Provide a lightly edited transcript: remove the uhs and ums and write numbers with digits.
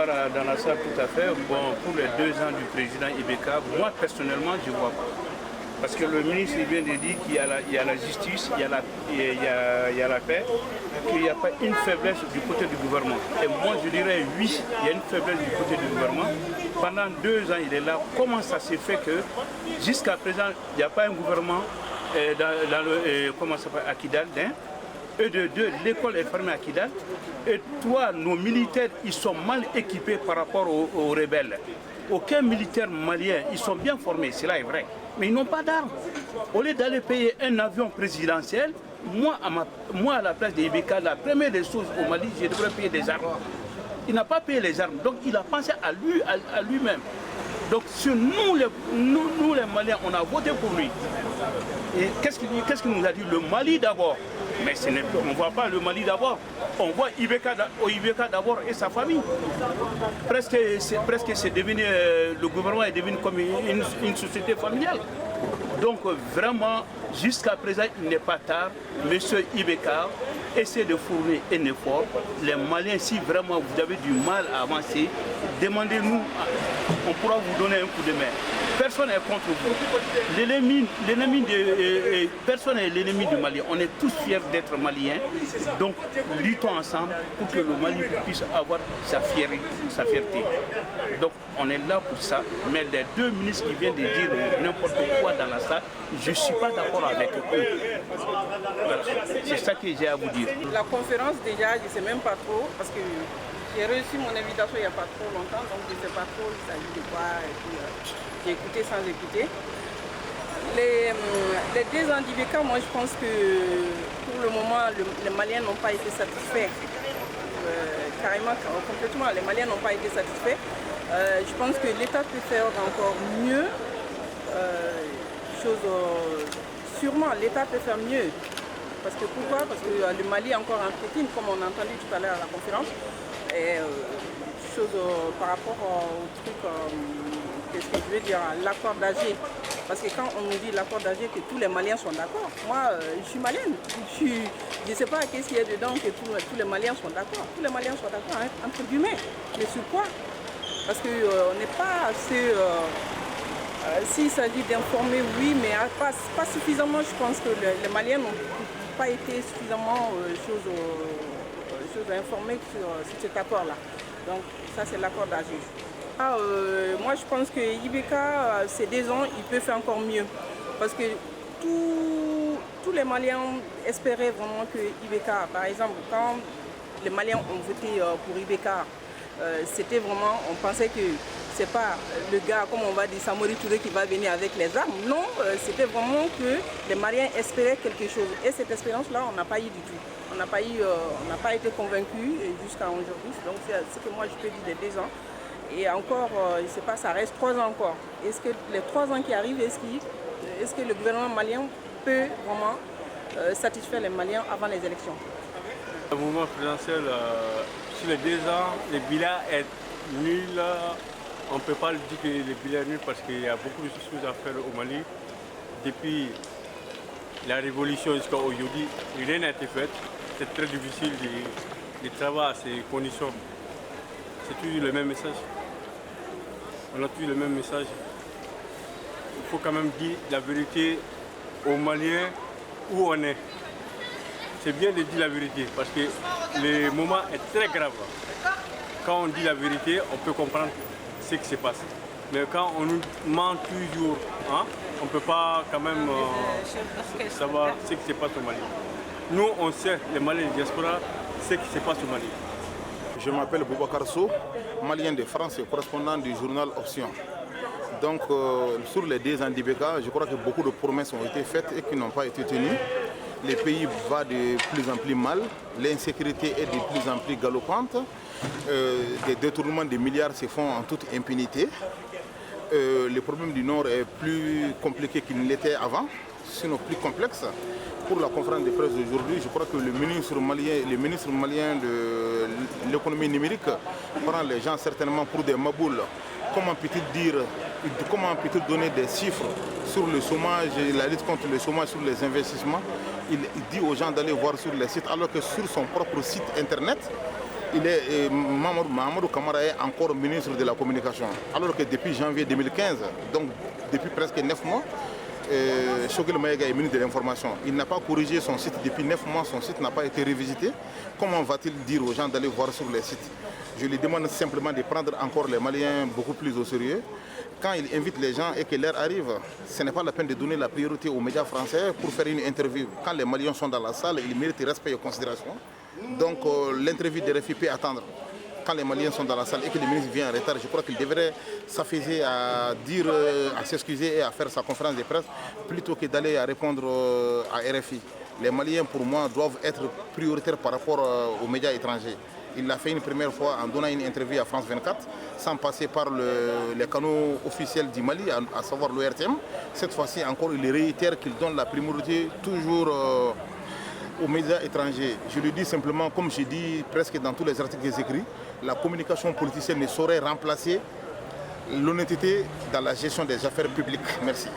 voir dans la salle tout à fait. Bon, pour les 2 ans du président Ibeka, moi personnellement, je ne vois pas. Parce que le ministre vient de dire qu'il y a la justice, il y a la paix, qu'il n'y a pas une faiblesse du côté du gouvernement. Et moi je dirais oui, il y a une faiblesse du côté du gouvernement. Pendant 2 ans il est là. Comment ça s'est fait que jusqu'à présent il n'y a pas un gouvernement dans le comment ça s'appelle, à Kidal, hein? Et de deux, l'école est fermée à Kidal. Et toi, nos militaires, ils sont mal équipés par rapport aux rebelles. Aucun militaire malien, ils sont bien formés, cela est vrai. Mais ils n'ont pas d'armes. Au lieu d'aller payer un avion présidentiel, moi à la place des Ibeka, la première des choses au Mali, je devrais payer des armes. Il n'a pas payé les armes, donc il a pensé à lui-même. Donc sur nous les Maliens, on a voté pour lui. Et qu'est-ce qu'il nous a dit? Le Mali d'abord. Mais on ne voit pas le Mali d'abord. On voit Ibeka d'abord et sa famille. Presque c'est devenu, le gouvernement est devenu comme une société familiale. Donc vraiment, jusqu'à présent, il n'est pas tard. Monsieur Ibeka essaie de fournir un effort. Les Maliens, si vraiment vous avez du mal à avancer, demandez-nous, on pourra vous donner un coup de main. Personne n'est contre vous. Personne n'est l'ennemi du Mali. On est tous fiers d'être Maliens. Donc, luttons ensemble pour que le Mali puisse avoir sa fierté. Donc, on est là pour ça. Mais les 2 ministres qui viennent de dire n'importe quoi dans la salle, je ne suis pas d'accord avec eux. Voilà. C'est ça que j'ai à vous dire. La conférence, déjà, je ne sais même pas trop, parce que j'ai reçu mon invitation il n'y a pas trop longtemps, donc je ne sais pas trop il s'agit de quoi. J'ai écouté sans écouter. Les 2 ans d'Ibeka, moi je pense que pour le moment, les Maliens n'ont pas été satisfaits. Carrément, complètement, les Maliens n'ont pas été satisfaits. Je pense que l'État peut faire encore mieux. Sûrement, l'État peut faire mieux. Parce que pourquoi? Parce que le Mali est encore en piétine, comme on a entendu tout à l'heure à la conférence. Et par rapport au truc, qu'est-ce que je veux dire, l'accord d'Alger. Parce que quand on nous dit l'accord d'Alger, que tous les Maliens sont d'accord, moi je suis malienne. Je ne sais pas qu'est-ce qu'il y a dedans que tous les Maliens sont d'accord. Tous les Maliens sont d'accord, hein, entre guillemets. Mais sur quoi? Parce qu'on n'est pas assez... s'il s'agit d'informer, oui, mais pas suffisamment. Je pense que les Maliens n'ont pas été suffisamment informés sur cet accord-là. Donc ça, c'est l'accord d'Alger. Moi, je pense que Ibeka, ces 2 ans, il peut faire encore mieux. Parce que tous les Maliens espéraient vraiment que Ibeka, par exemple, quand les Maliens ont voté pour Ibeka, c'était vraiment, on pensait que c'est pas le gars, comme on va dire, Samori Touré qui va venir avec les armes. Non, c'était vraiment que les Maliens espéraient quelque chose. Et cette expérience-là, on n'a pas eu du tout. On n'a pas été convaincus jusqu'à aujourd'hui. Donc c'est ce que moi je peux dire des 2 ans. Et encore, je ne sais pas, ça reste 3 ans encore. Est-ce que les 3 ans qui arrivent, est-ce que le gouvernement malien peut vraiment satisfaire les Maliens avant les élections? Le mouvement présidentiel, sur les 2 ans, le bilan est nul. On ne peut pas le dire que le bilan est nul parce qu'il y a beaucoup de choses à faire au Mali. Depuis la révolution jusqu'à aujourd'hui, rien n'a été fait. C'est très difficile de travailler à ces conditions. C'est toujours le même message. On a toujours le même message. Il faut quand même dire la vérité aux Maliens où on est. C'est bien de dire la vérité parce que le moment est très grave. Quand on dit la vérité, on peut comprendre ce qui se passe. Mais quand on nous ment toujours, hein, on ne peut pas quand même savoir ce qui se passe au Mali. Nous, on sait, les Maliens de diaspora, ce qui se passe au Mali. Je m'appelle Boubacar Sow, malien de France et correspondant du journal Option. Donc, sur les 2 ans d'Ibeka, je crois que beaucoup de promesses ont été faites et qui n'ont pas été tenues. Le pays va de plus en plus mal, l'insécurité est de plus en plus galopante, des détournements de milliards se font en toute impunité. Le problème du Nord est plus compliqué qu'il ne l'était avant, sinon plus complexe. Pour la conférence de presse d'aujourd'hui, je crois que le ministre malien de l'économie numérique prend les gens certainement pour des maboules. Comment peut-il donner des chiffres sur le chômage et la lutte contre le chômage, sur les investissements? Il dit aux gens d'aller voir sur les sites, alors que sur son propre site internet, Mahamadou Kamara est encore ministre de la Communication. Alors que depuis janvier 2015, donc depuis presque 9 mois, Choguel Maïga est ministre de l'Information. Il n'a pas corrigé son site depuis 9 mois, son site n'a pas été revisité. Comment va-t-il dire aux gens d'aller voir sur les sites? Je lui demande simplement de prendre encore les Maliens beaucoup plus au sérieux. Quand il invite les gens et que l'heure arrive, ce n'est pas la peine de donner la priorité aux médias français pour faire une interview. Quand les Maliens sont dans la salle, ils méritent respect et considération. Donc l'interview de RFI peut attendre. Quand les Maliens sont dans la salle et que le ministre vient en retard, je crois qu'il devrait s'afficher à dire, à s'excuser et à faire sa conférence de presse plutôt que d'aller répondre à RFI. Les Maliens, pour moi, doivent être prioritaires par rapport aux médias étrangers. Il l'a fait une première fois en donnant une interview à France 24, sans passer par les canaux officiels du Mali, à savoir l'ORTM. Cette fois-ci encore, il réitère qu'il donne la priorité toujours aux médias étrangers. Je le dis simplement, comme j'ai dit presque dans tous les articles que j'écris, la communication politicienne ne saurait remplacer l'honnêteté dans la gestion des affaires publiques. Merci.